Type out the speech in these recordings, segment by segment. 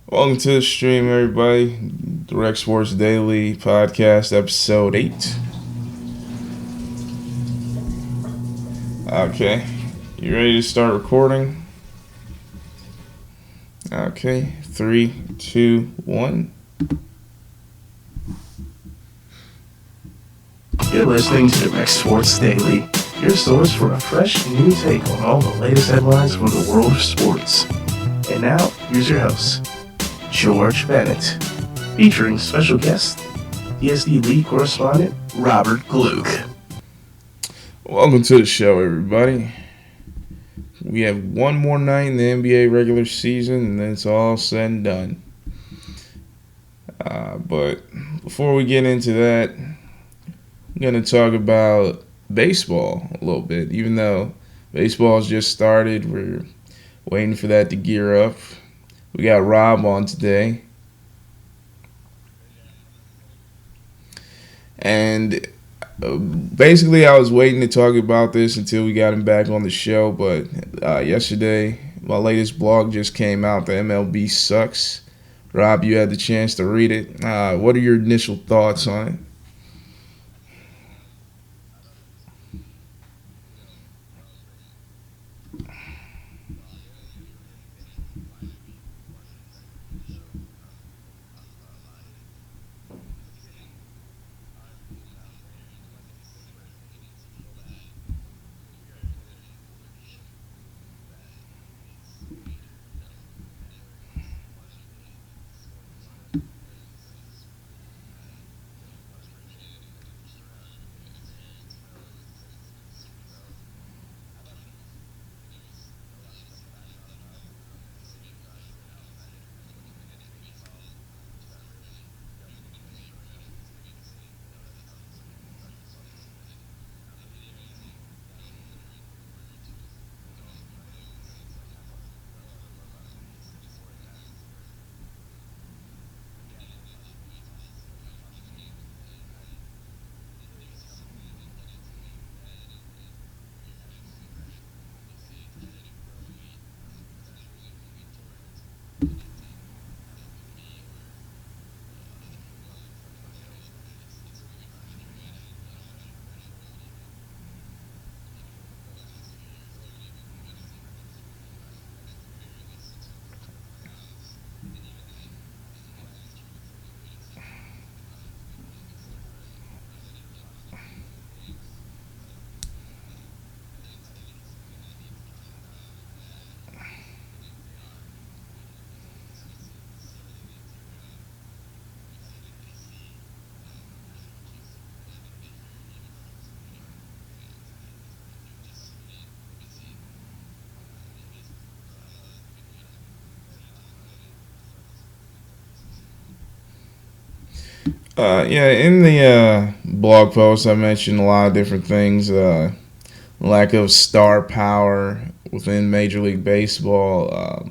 Welcome to the stream, everybody. Direct Sports Daily Podcast, Episode 8. Okay, you ready to start recording? Okay, 3, 2, 1. You're listening to Direct Sports Daily, your source for a fresh new take on all the latest headlines from the world of sports. And now, here's your host, George Bennett, featuring special guest, DSD lead correspondent, Robert Gluck. Welcome to the show, everybody. We have one more night in the NBA regular season, and then it's all said and done. But before we get into that, I'm going to talk about baseball a little bit. Even though baseball's just started, we're waiting for that to gear up. We got Rob on today. And basically, I was waiting to talk about this until we got him back on the show. But yesterday, my latest blog just came out. The MLB sucks. Rob, you had the chance to read it. What are your initial thoughts on it? In the blog post, I mentioned a lot of different things. Lack of star power within Major League Baseball,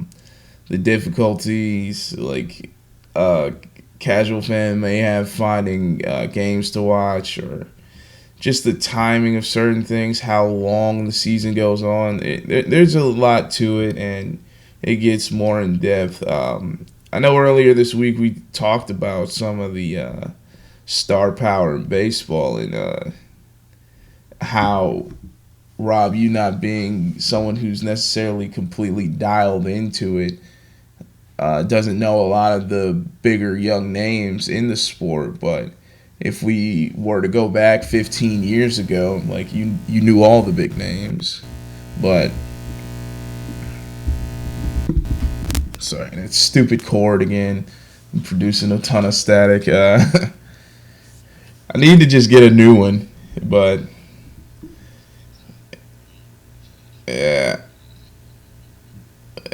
the difficulties like uh, casual fan may have finding games to watch, or just the timing of certain things, how long the season goes on. There's a lot to it, and it gets more in depth. I know earlier this week we talked about some of the star power in baseball, and how Rob, you not being someone who's necessarily completely dialed into it, doesn't know a lot of the bigger young names in the sport. But if we were to go back 15 years ago, like you knew all the big names. But sorry, that stupid cord again. I'm producing a ton of static. I need to just get a new one, but yeah,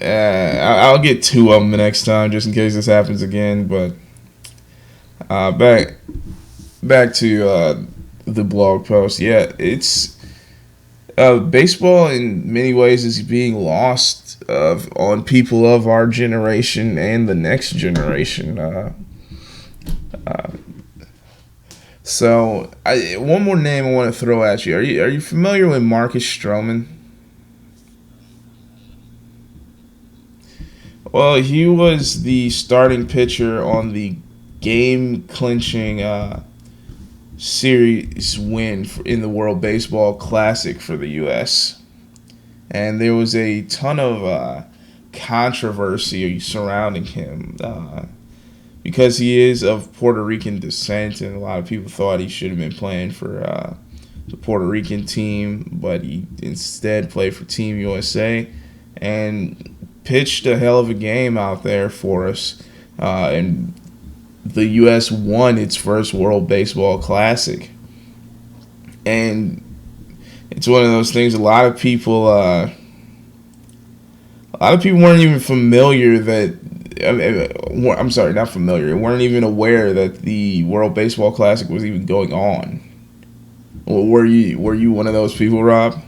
I'll get two of them the next time just in case this happens again. But back to the blog post. Yeah, it's baseball in many ways is being lost on people of our generation and the next generation. One more name I want to throw at you. Are you familiar with Marcus Stroman? Well, he was the starting pitcher on the game-clinching series win in the World Baseball Classic for the U.S. And there was a ton of controversy surrounding him because he is of Puerto Rican descent, and a lot of people thought he should have been playing for the Puerto Rican team, but he instead played for Team USA and pitched a hell of a game out there for us. And the U.S. won its first World Baseball Classic. And it's one of those things. A lot of people weren't even familiar that. I'm sorry, not familiar. Weren't even aware that the World Baseball Classic was even going on. Were you one of those people, Rob?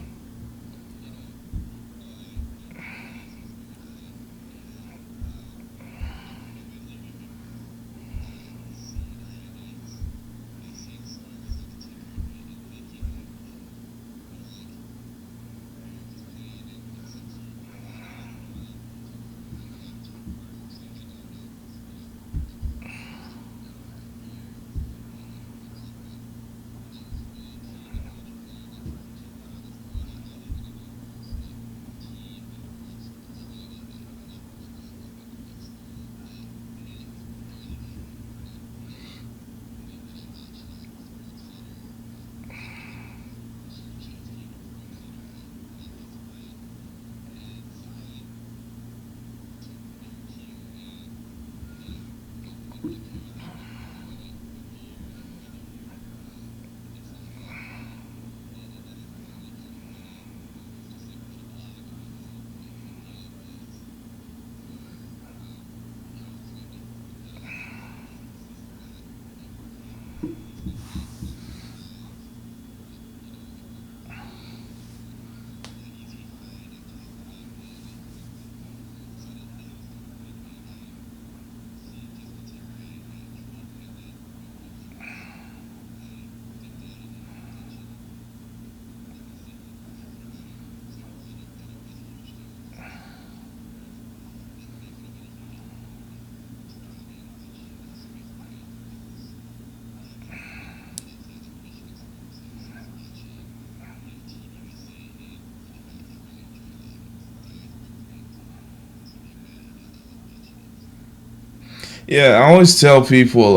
Yeah, I always tell people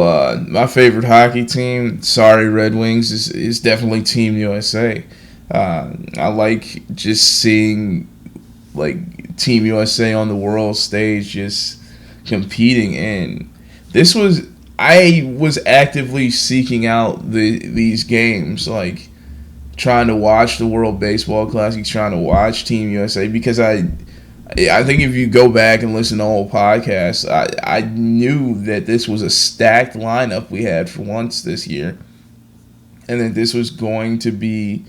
my favorite hockey team, sorry Red Wings, is definitely Team USA. I like just seeing Team USA on the world stage, just competing. And this was I was actively seeking out these games, like trying to watch the World Baseball Classic, trying to watch Team USA because I think if you go back and listen to old podcasts, I knew that this was a stacked lineup we had for once this year, and that this was going to be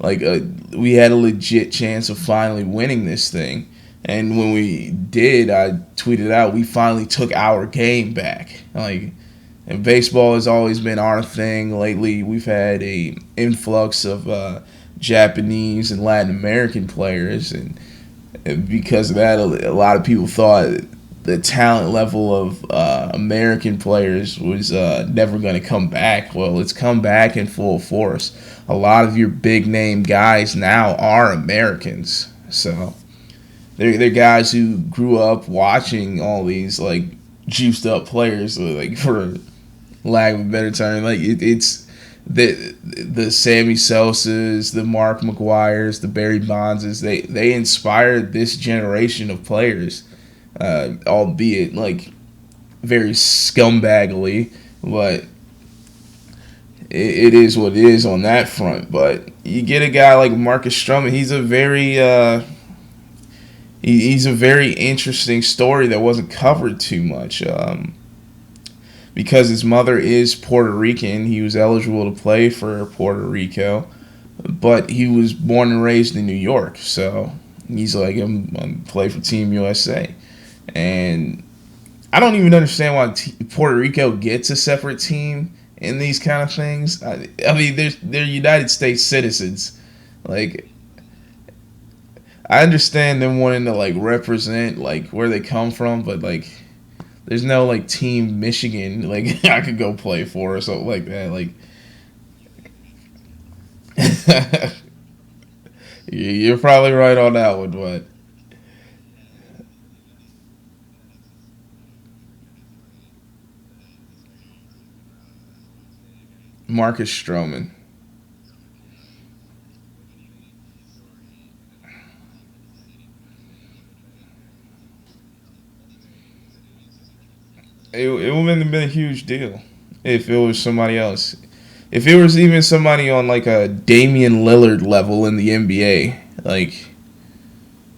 we had a legit chance of finally winning this thing. And when we did, I tweeted out we finally took our game back. And baseball has always been our thing. Lately, we've had a influx of Japanese and Latin American players, and because of that, a lot of people thought the talent level of American players was never going to come back. Well, it's come back in full force. A lot of your big name guys now are Americans, so they're guys who grew up watching all these juiced up players, for lack of a better term. It's the Sammy Sosas, the Mark McGuires, the Barry Bondses. They inspired this generation of players, albeit very scumbaggly, but it is what it is on that front. But you get a guy like Marcus Stroman. He's a very interesting story that wasn't covered too much. Because his mother is Puerto Rican, he was eligible to play for Puerto Rico, but he was born and raised in New York. So he's I'm play for Team USA, and I don't even understand why Puerto Rico gets a separate team in these kind of things. I mean, they're United States citizens. I understand them wanting to like represent like where they come from, but like there's no like team Michigan like I could go play for or something like that. Like you're probably right on that one, but Marcus Stroman. It wouldn't have been a huge deal if it was somebody else. If it was even somebody on like a Damian Lillard level in the NBA, like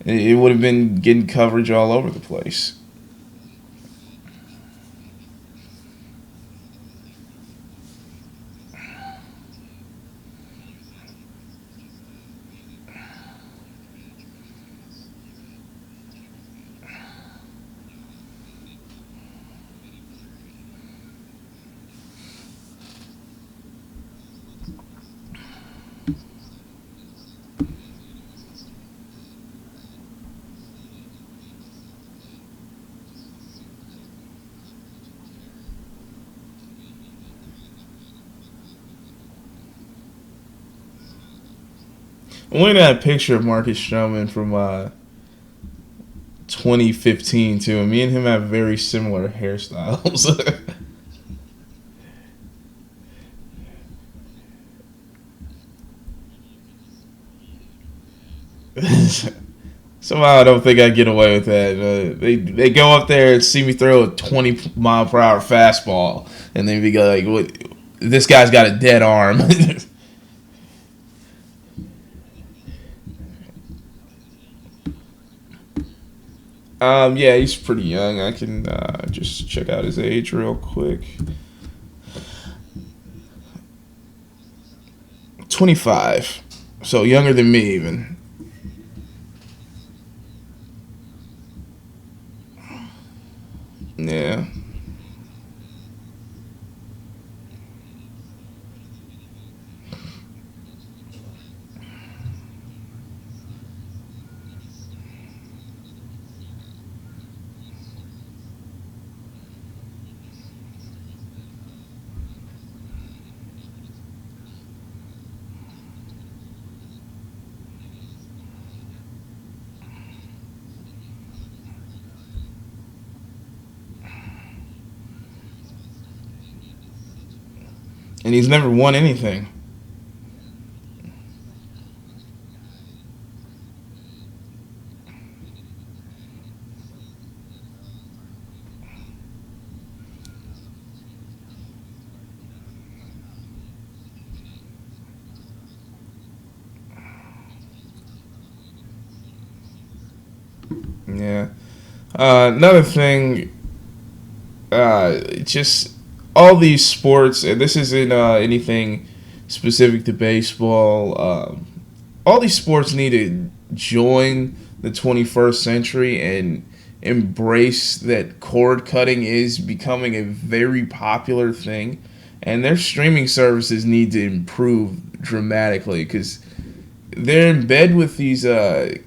it would have been getting coverage all over the place. I'm looking at a picture of Marcus Stroman from 2015 too, and me and him have very similar hairstyles. Somehow I don't think I get away with that. They go up there and see me throw a 20-mile-per-hour fastball, and then we go like, "What? This guy's got a dead arm." Yeah, he's pretty young. I can just check out his age real quick. 25, so younger than me even. Yeah. And he's never won anything. Yeah. Another thing, just all these sports, and this isn't anything specific to baseball. All these sports need to join the 21st century and embrace that cord cutting is becoming a very popular thing, and their streaming services need to improve dramatically because they're in bed with these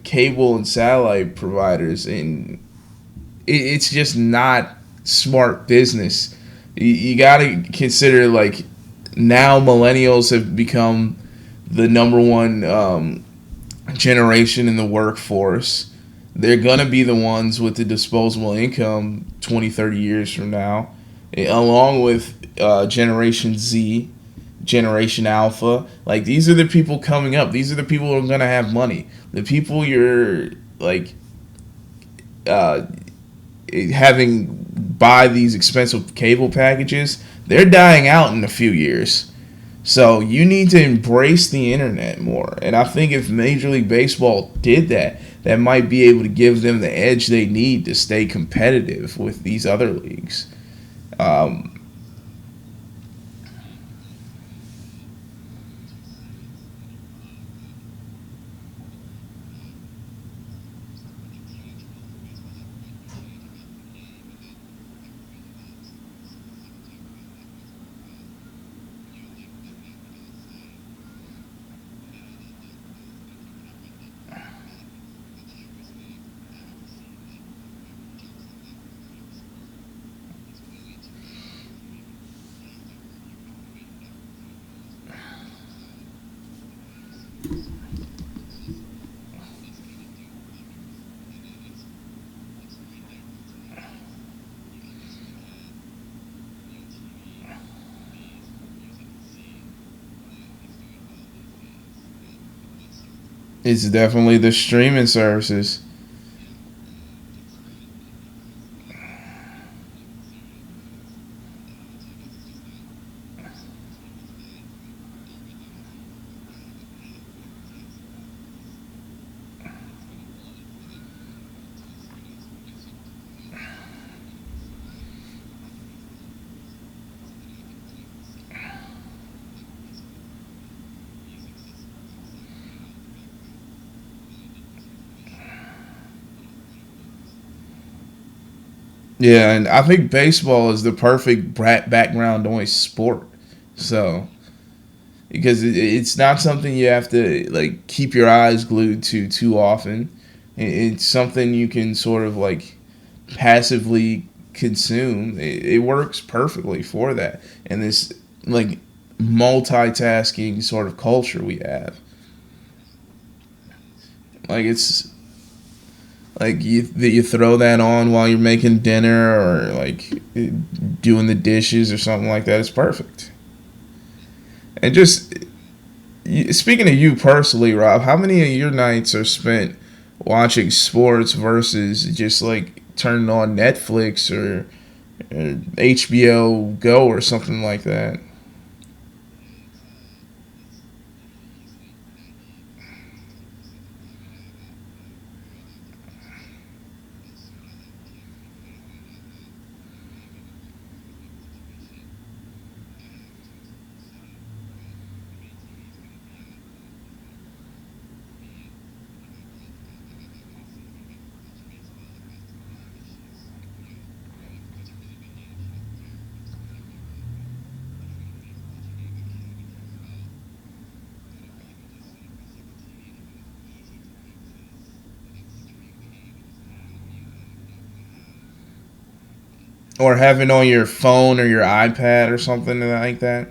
cable and satellite providers, and it's just not smart business. You got to consider like now millennials have become the number one generation in the workforce. They're gonna be the ones with the disposable income 20, 30 years from now, along with Generation Z, Generation Alpha. Like these are the people coming up. These are the people who are gonna have money. The people you're like uh, having buy these expensive cable packages, they're dying out in a few years. So you need to embrace the internet more. And I think if Major League Baseball did that, that might be able to give them the edge they need to stay competitive with these other leagues. Um, It's definitely the streaming services. Yeah, and I think baseball is the perfect background noise sport. So because it's not something you have to like keep your eyes glued to too often. It's something you can sort of like passively consume. It works perfectly for that. And this like multitasking sort of culture we have. Like it's like you throw that on while you're making dinner or like doing the dishes or something like that. It's perfect. And just speaking of you personally, Rob, how many of your nights are spent watching sports versus just like turning on Netflix or HBO Go or something like that? Or having on your phone or your iPad or something like that?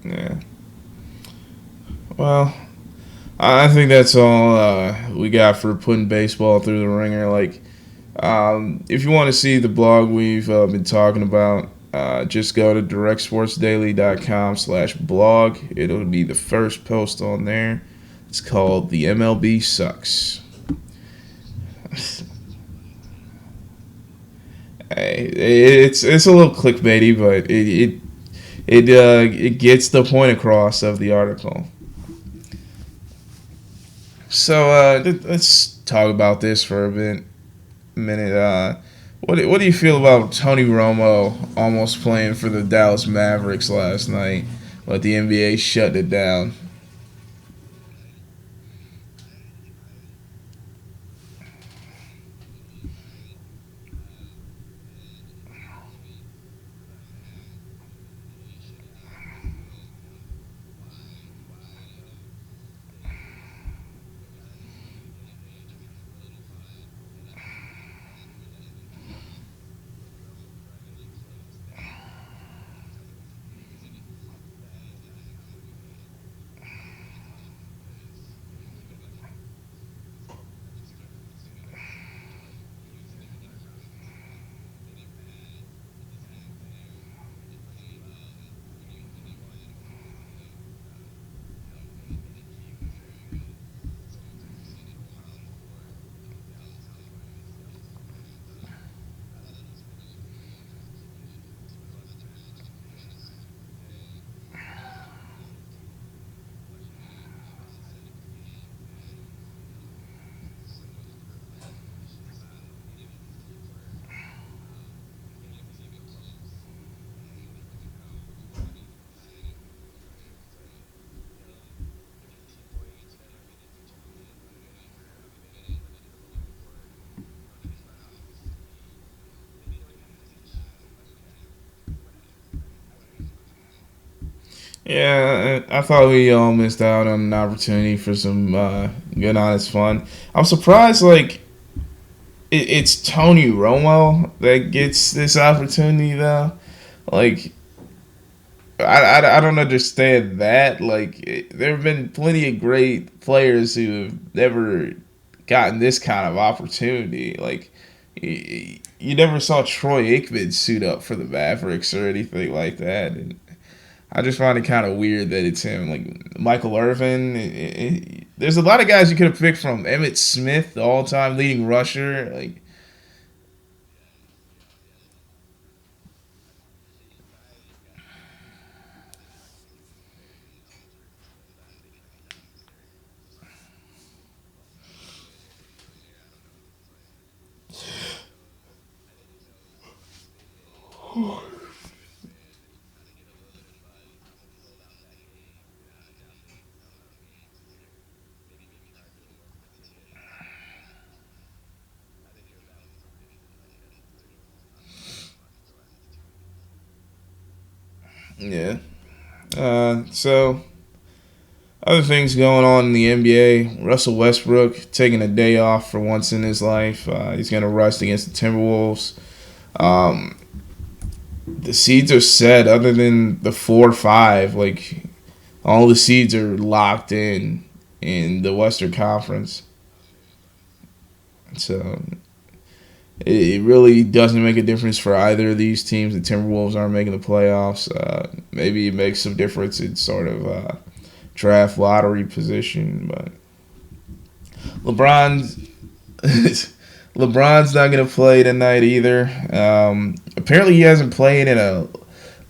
Yeah. Well, I think that's all we got for putting baseball through the ringer. Like, if you want to see the blog we've been talking about, just go to directsportsdaily.com/blog. It'll be the first post on there. It's called "The MLB Sucks." Hey, it's a little clickbaity, but it gets the point across of the article. So let's talk about this for a minute. What do you feel about Tony Romo almost playing for the Dallas Mavericks last night, but the NBA shut it down? Yeah, I thought we all missed out on an opportunity for some good, honest fun. I'm surprised, like, it's Tony Romo that gets this opportunity, though. Like, I don't understand that. Like, there have been plenty of great players who have never gotten this kind of opportunity. Like, you never saw Troy Aikman suit up for the Mavericks or anything like that. And I just find it kind of weird that it's him. Like, Michael Irvin. There's a lot of guys you could have picked from. Emmett Smith, the all-time leading rusher. Like, yeah. So other things going on in the NBA. Russell Westbrook taking a day off for once in his life. He's going to rest against the Timberwolves. Um, the seeds are set. Other than the 4-5, like all the seeds are locked in the Western Conference. So it really doesn't make a difference for either of these teams. The Timberwolves aren't making the playoffs. Maybe it makes some difference in sort of draft lottery position, but LeBron LeBron's not gonna play tonight either. Apparently, he hasn't played in a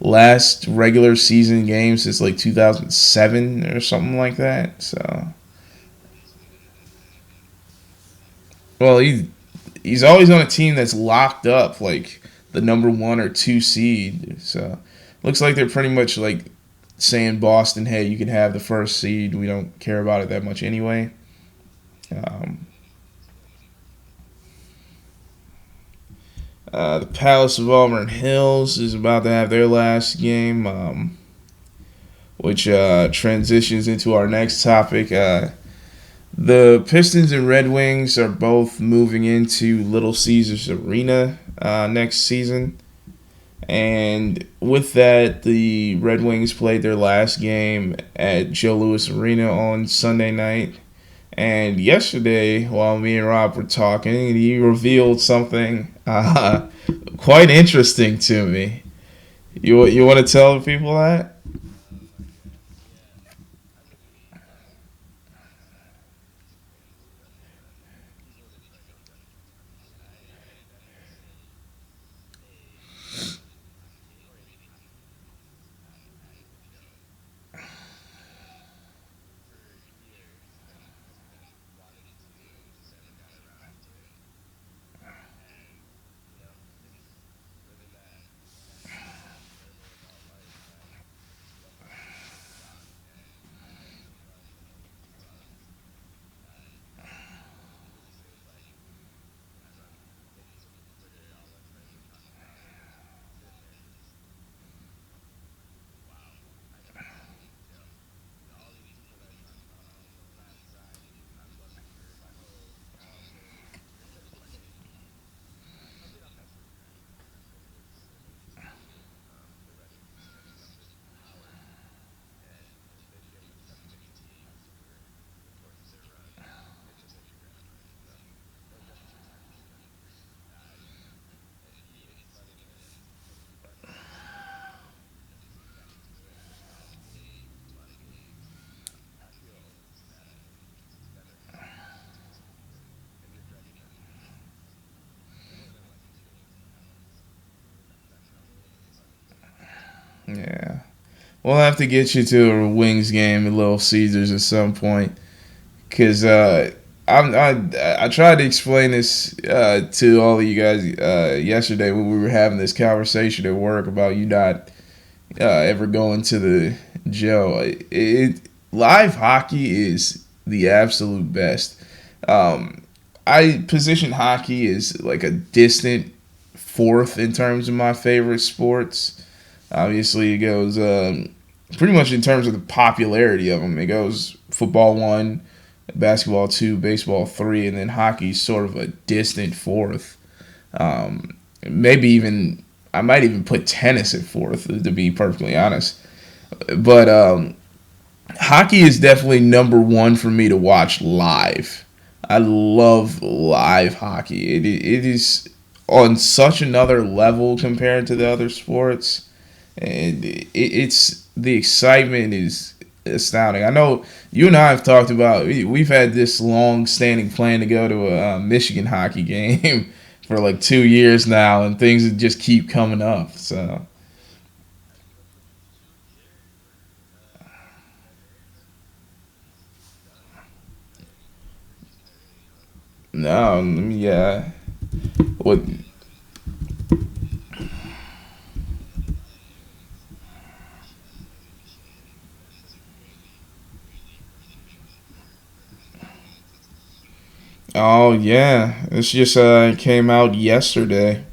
last regular season game since like 2007 or something like that. So, well, he's always on a team that's locked up, like the number 1 or 2 seed. So, looks like they're pretty much like saying Boston, hey, you can have the first seed. We don't care about it that much anyway. Um, the Palace of Auburn Hills is about to have their last game, which transitions into our next topic. The Pistons and Red Wings are both moving into Little Caesars Arena next season. And with that, the Red Wings played their last game at Joe Louis Arena on Sunday night. And yesterday, while me and Rob were talking, he revealed something quite interesting to me. You want to tell the people that? Yeah. We'll have to get you to a Wings game at Little Caesars at some point. Because I tried to explain this to all of you guys yesterday when we were having this conversation at work about you not ever going to the Joe. Live hockey is the absolute best. Um, I position hockey as like a distant fourth in terms of my favorite sports. Obviously, it goes pretty much in terms of the popularity of them. It goes football 1, basketball 2, baseball 3, and then hockey's sort of a distant fourth. Maybe even I might even put tennis at fourth, to be perfectly honest. But hockey is definitely number one for me to watch live. I love live hockey. It is on such another level compared to the other sports, and it's the excitement is astounding. I know you and I have talked about. We've had this long-standing plan to go to a Michigan hockey game for like 2 years now, and things just keep coming up. So no, yeah. What? Oh yeah, this just came out yesterday.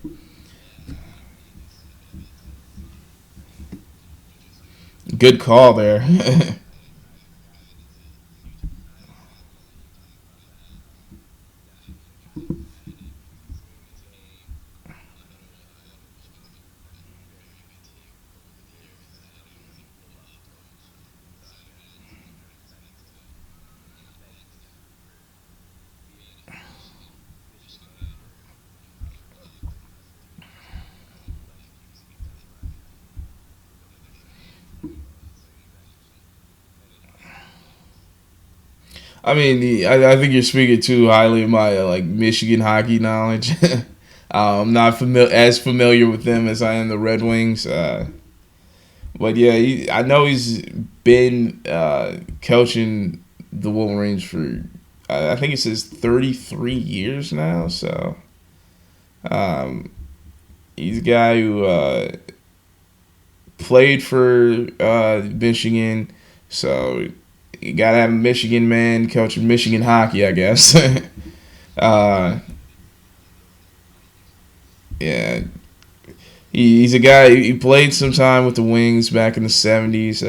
Good call there. I mean, I think you're speaking too highly of my like Michigan hockey knowledge. I'm not as familiar with them as I am the Red Wings. But yeah, I know he's been coaching the Wolverines for I think it says 33 years now. So um, he's a guy who played for Michigan. So you gotta have a Michigan man coaching Michigan hockey, I guess. uh, yeah, he's a guy. He played some time with the Wings back in the '70s,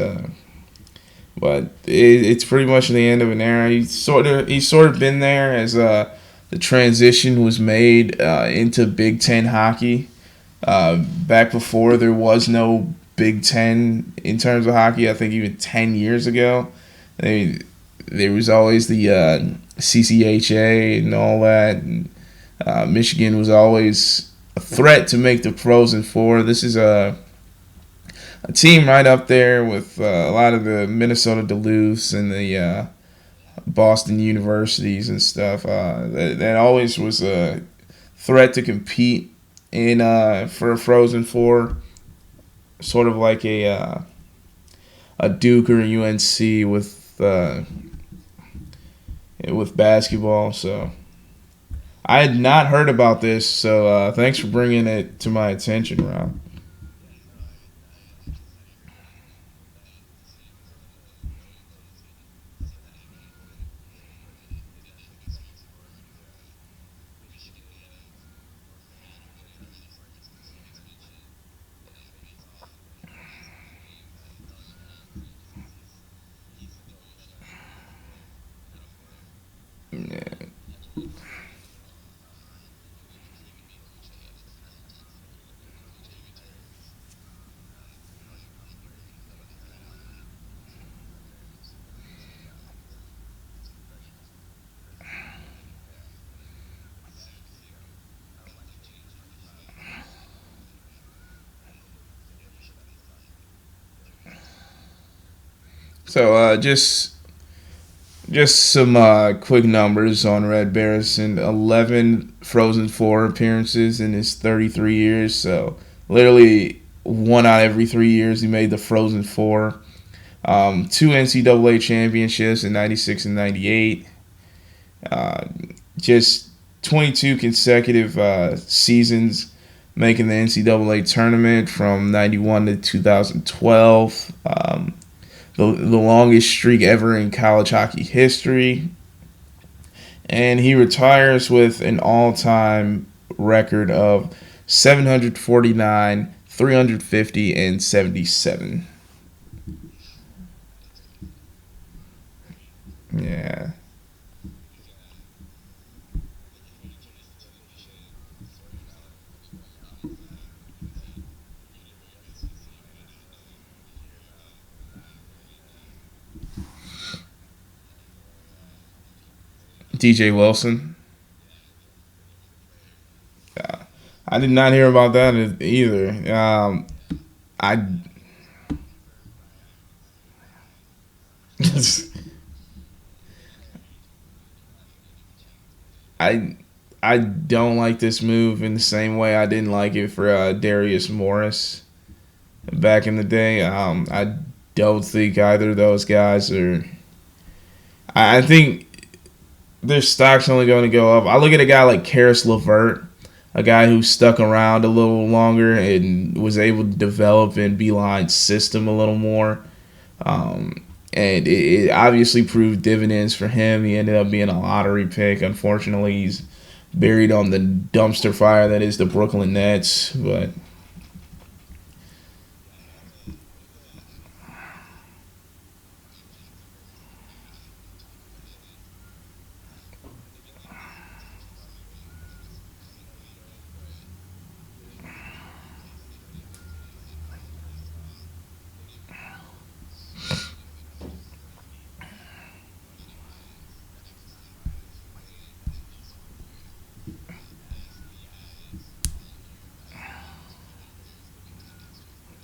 but it's pretty much the end of an era. He's sort of been there as the transition was made into Big Ten hockey. Back before there was no Big Ten in terms of hockey, I think even 10 years ago, they there was always the CCHA and all that. And, Michigan was always a threat to make the Frozen Four. This is a team right up there with a lot of the Minnesota Duluths and the Boston universities and stuff. That always was a threat to compete in for a Frozen Four, sort of like a Duke or a UNC with basketball. So I had not heard about this. So thanks for bringing it to my attention, Rob. Yeah. So just some quick numbers on Red Barrison. 11 Frozen Four appearances in his 33 years. So literally one out of every 3 years he made the Frozen Four. Two NCAA championships in '96 and '98. Uh, just 22 consecutive seasons making the NCAA tournament from '91 to 2012. The longest streak ever in college hockey history. And he retires with an all time record of 749, 350, and 77. DJ Wilson. I did not hear about that either. I I I don't like this move in the same way I didn't like it for Darius Morris back in the day. I don't think either of those guys are. I think their stock's only going to go up. I look at a guy like Karis LeVert, a guy who stuck around a little longer and was able to develop in Beeline's system a little more. And it obviously proved dividends for him. He ended up being a lottery pick. Unfortunately, he's buried on the dumpster fire that is the Brooklyn Nets. But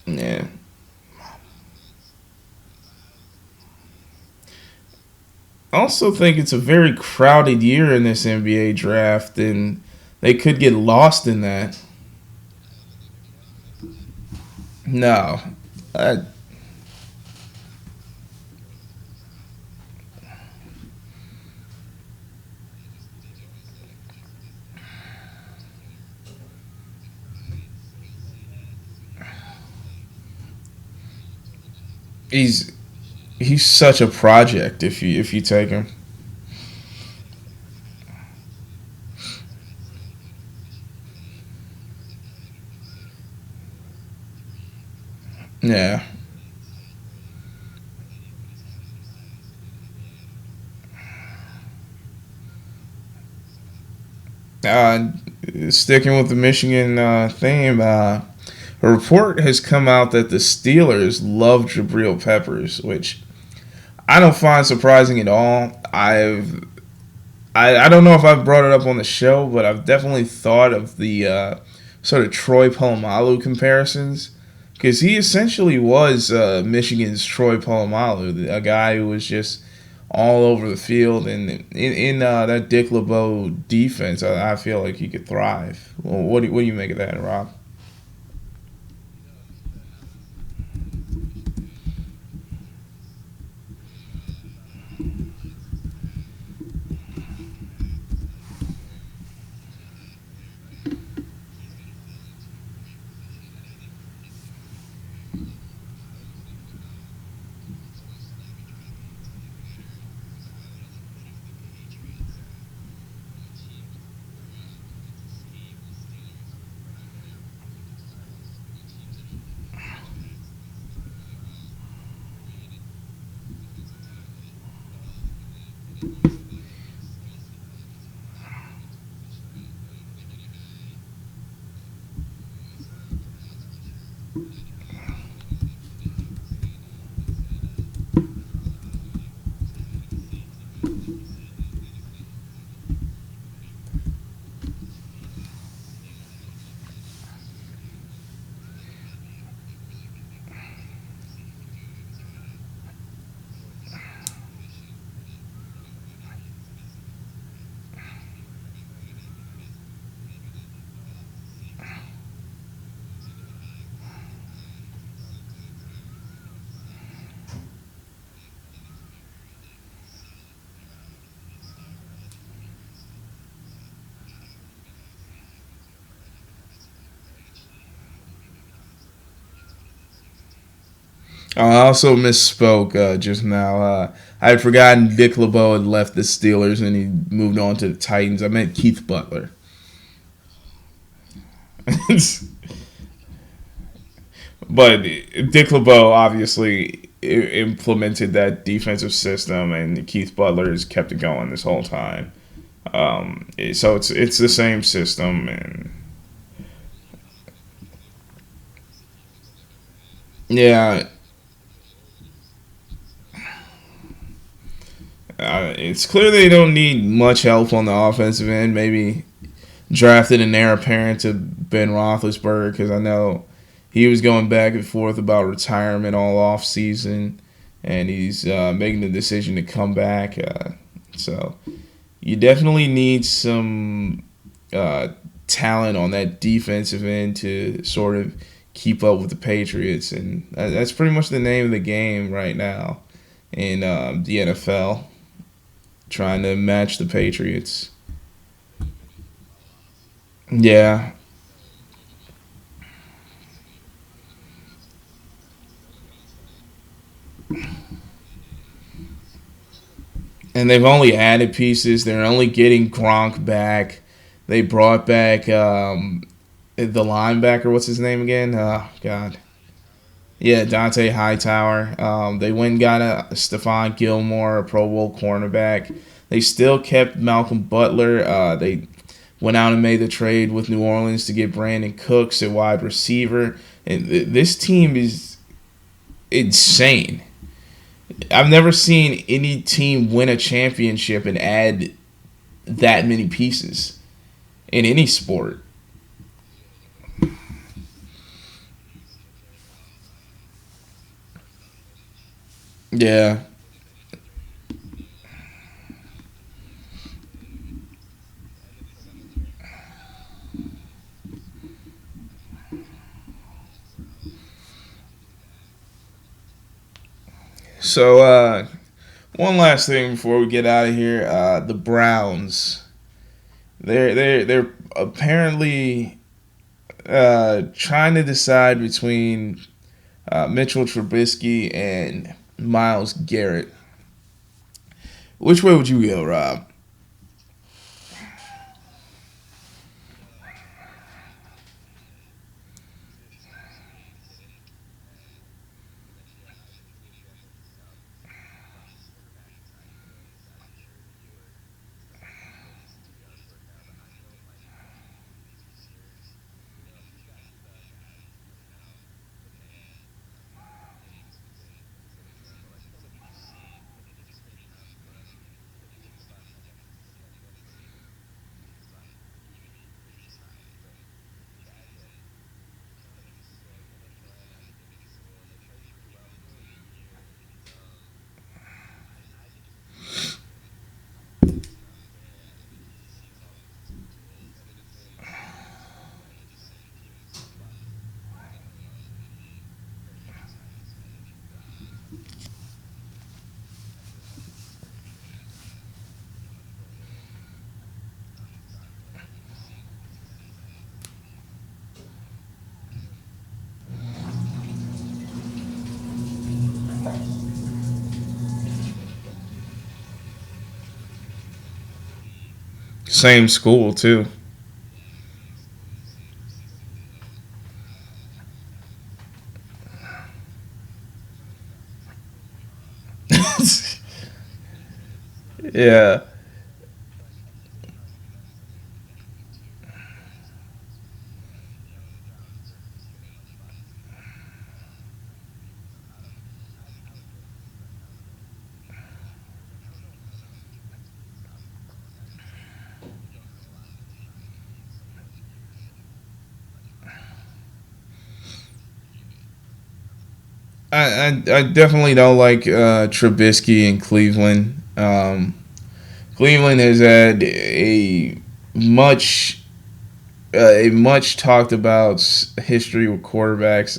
yeah, I also think it's a very crowded year in this NBA draft, and they could get lost in that. No, uh, he's he's such a project if you take him. Yeah. Uh, Sticking with the Michigan theme, a report has come out that the Steelers love Jabril Peppers, which I don't find surprising at all. I don't know if I've brought it up on the show, but I've definitely thought of the sort of Troy Polamalu comparisons because he essentially was Michigan's Troy Polamalu, a guy who was just all over the field, and in that Dick LeBeau defense, I feel like he could thrive. Well, what do you make of that, Rob? I also misspoke just now. I had forgotten Dick LeBeau had left the Steelers and he moved on to the Titans. I meant Keith Butler. But Dick LeBeau obviously implemented that defensive system, and Keith Butler has kept it going this whole time. So it's the same system, and yeah, It's clear they don't need much help on the offensive end. Maybe drafted an heir apparent to Ben Roethlisberger because I know he was going back and forth about retirement all off season, and he's making the decision to come back. So you definitely need some talent on that defensive end to sort of keep up with the Patriots, and that's pretty much the name of the game right now in the NFL, trying to match the Patriots. Yeah, and they've only added pieces. They're only getting Gronk back. They brought back the linebacker. What's his name again? Oh God. Yeah, Dante Hightower. They went and got a Stephon Gilmore, a Pro Bowl cornerback. They still kept Malcolm Butler. They went out and made the trade with New Orleans to get Brandon Cooks at wide receiver. And this team is insane. I've never seen any team win a championship and add that many pieces in any sport. Yeah. So one last thing before we get out of here, the Browns. They're apparently trying to decide between Mitchell Trubisky and Miles Garrett. Which way would you go, Rob? Same school too. Yeah. I definitely don't like Trubisky in Cleveland. Cleveland has had much a much talked about history with quarterbacks.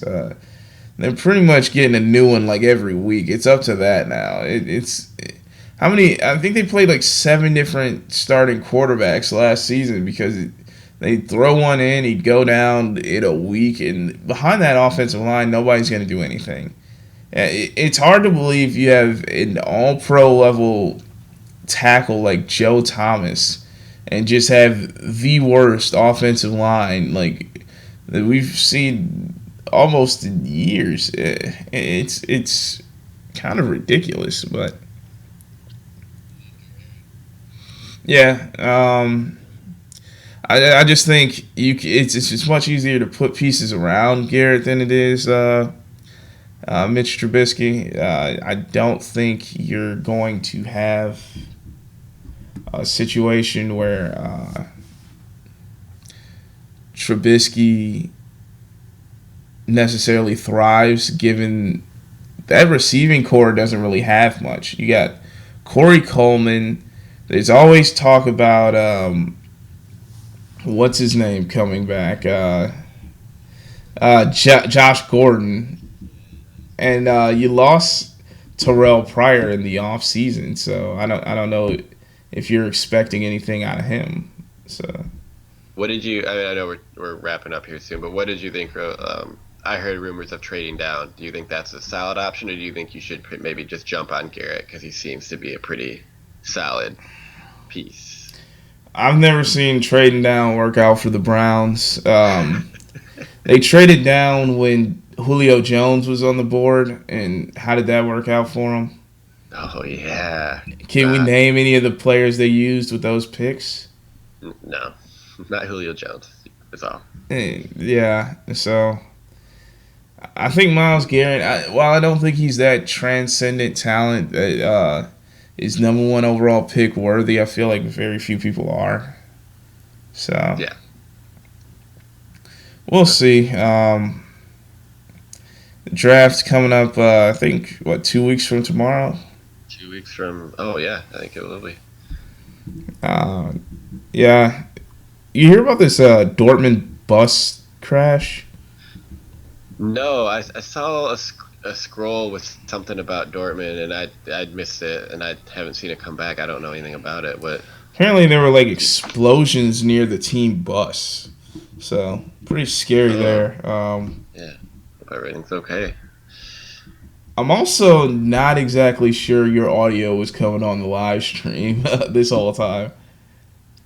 They're pretty much getting a new one like every week. It's up to that now. It's how many? I think they played like seven different starting quarterbacks last season because they throw one in, he'd go down in a week, and behind that offensive line, nobody's going to do anything. It's hard to believe you have an all pro level tackle like Joe Thomas and just have the worst offensive line like that we've seen almost in years. It's kind of ridiculous, but yeah. I just think it's much easier to put pieces around Garrett than it is Mitch Trubisky. I don't think you're going to have a situation where Trubisky necessarily thrives, given that receiving core doesn't really have much. You got Corey Coleman. There's always talk about what's his name coming back, Josh Gordon, and you lost Terrell Pryor in the off season, so I don't know if you're expecting anything out of him. So What did you? I mean, I know we're wrapping up here soon, but what did you think? I heard rumors of trading down. Do you think that's a solid option, or do you think you should maybe just jump on Garrett because he seems to be a pretty solid piece? I've never seen trading down work out for the Browns. They traded down when Julio Jones was on the board, and how did that work out for them? Oh yeah. Can we name any of the players they used with those picks? No, not Julio Jones. That's all. Yeah, so I think Myles Garrett, while I don't think he's that transcendent talent that is number one overall pick worthy, I feel like very few people are. So yeah, we'll see. The draft's coming up, I think, 2 weeks from tomorrow? 2 weeks from, oh yeah, I think it will be. Yeah. You hear about this Dortmund bus crash? No, I saw a scroll with something about Dortmund, and I'd missed it, and I haven't seen it come back. I don't know anything about it. What? Apparently there were like explosions near the team bus. So, pretty scary there. Yeah, hope everything's okay. I'm also not exactly sure your audio was coming on the live stream this whole time.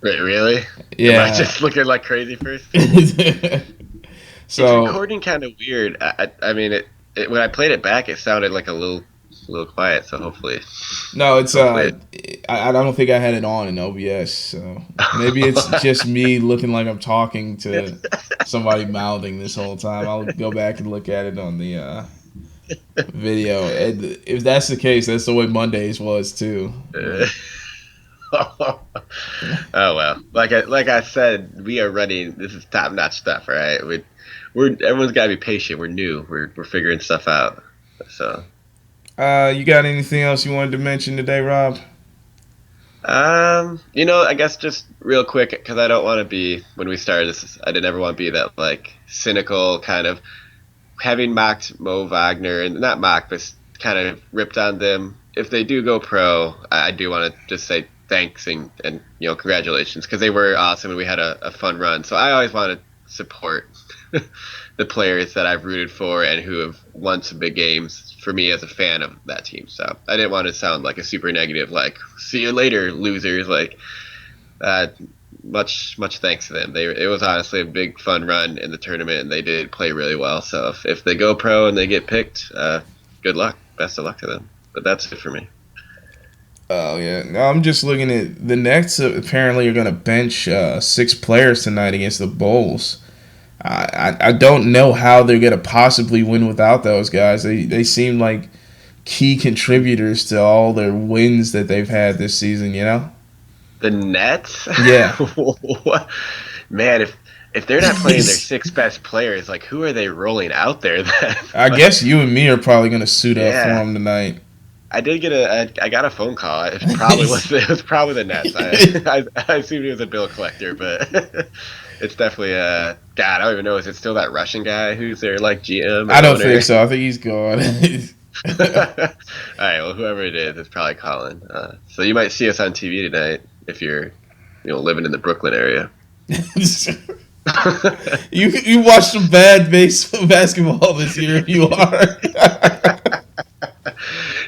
Wait, really? Yeah. Am I just looking like crazy first? So it's recording kind of weird. I mean, it when I played it back, it sounded like a little quiet. So hopefully, no, it's I don't think I had it on in OBS. So maybe it's just me looking like I'm talking to somebody mouthing this whole time. I'll go back and look at it on the video. And if that's the case, that's the way Mondays was too. Oh well, like I said, we are running. This is top notch stuff, right? We're everyone's got to be patient. We're new. We're figuring stuff out. So, you got anything else you wanted to mention today, Rob? I guess just real quick, because I don't want to be, when we started this, I didn't ever want to be that like cynical kind of, having mocked Mo Wagner, and not mocked, but kind of ripped on them. If they do go pro, I do want to just say thanks and congratulations, because they were awesome and we had a fun run. So I always want to support the players that I've rooted for and who have won some big games for me as a fan of that team. So I didn't want to sound like a super negative, like, see you later, losers. Like, much thanks to them. It was honestly a big fun run in the tournament, and they did play really well. So if they go pro and they get picked, good luck. Best of luck to them. But that's it for me. Oh, yeah. No, I'm just looking at the Nets. Apparently are going to bench 6 players tonight against the Bulls. I don't know how they're going to possibly win without those guys. They seem like key contributors to all their wins that they've had this season, you know? The Nets? Yeah. Man, if they're not playing their 6 best players, like, who are they rolling out there then? I guess you and me are probably going to suit up for them tonight. I did I got a phone call. It was probably the Nets. I assumed it was a bill collector, but it's definitely God, I don't even know. Is it still that Russian guy who's their like GM? I don't think so. I think he's gone. All right. Well, whoever it is, it's probably Colin. So you might see us on TV tonight if you're, living in the Brooklyn area. You watched some bad basketball this year. You are.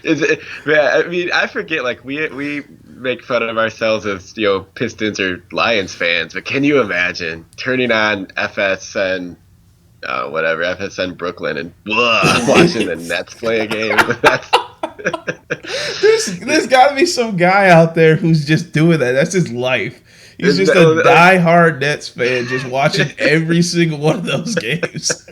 I mean, I forget. Like we make fun of ourselves as Pistons or Lions fans, but can you imagine turning on FSN, FSN Brooklyn, and watching the Nets play a game? There's got to be some guy out there who's just doing that. That's his life. He's just a Like, diehard Nets fan, just watching every single one of those games.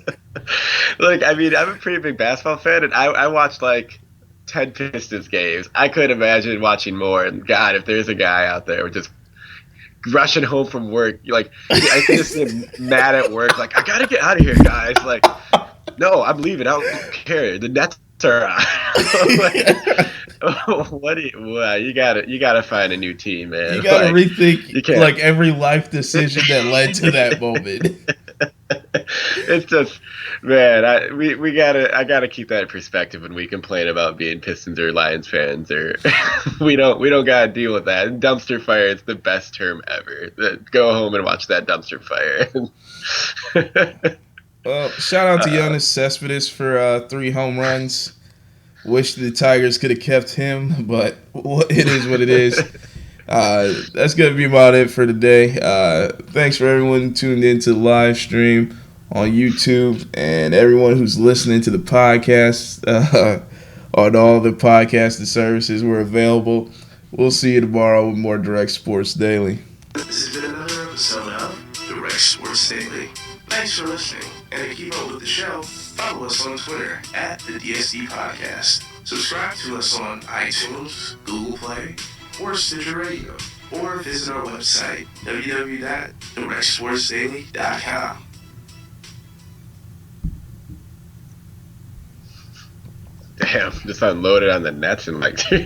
like, I mean, I'm a pretty big basketball fan, and I watched like 10 Pistons games. I could imagine watching more. And God, if there's a guy out there just rushing home from work, like I can just see him mad at work, like I gotta get out of here, guys. Like, no, I'm leaving. I don't care. The Nets are on. Like, what do you gotta find a new team, man. You got to Like, rethink you can't. like every life decision that led to that moment. It's just, man, I gotta keep that in perspective when we complain about being Pistons or Lions fans, or we don't gotta deal with that. Dumpster fire is the best term ever. Go home and watch that dumpster fire. Well, shout out to Jonas Cespedes for 3 home runs. Wish the Tigers could have kept him, but it is what it is. That's going to be about it for today. Thanks for everyone tuned into the live stream on YouTube and everyone who's listening to the podcast on all the podcasting services we're available. We'll see you tomorrow with more Direct Sports Daily. This has been another episode of Direct Sports Daily. Thanks for listening, and to keep up with the show, follow us on Twitter at the DSD Podcast. Subscribe to us on iTunes, Google Play, or Stitcher Radio, or visit our website, www.directsportsdaily.com. Damn, just unloaded on the Nets in like 2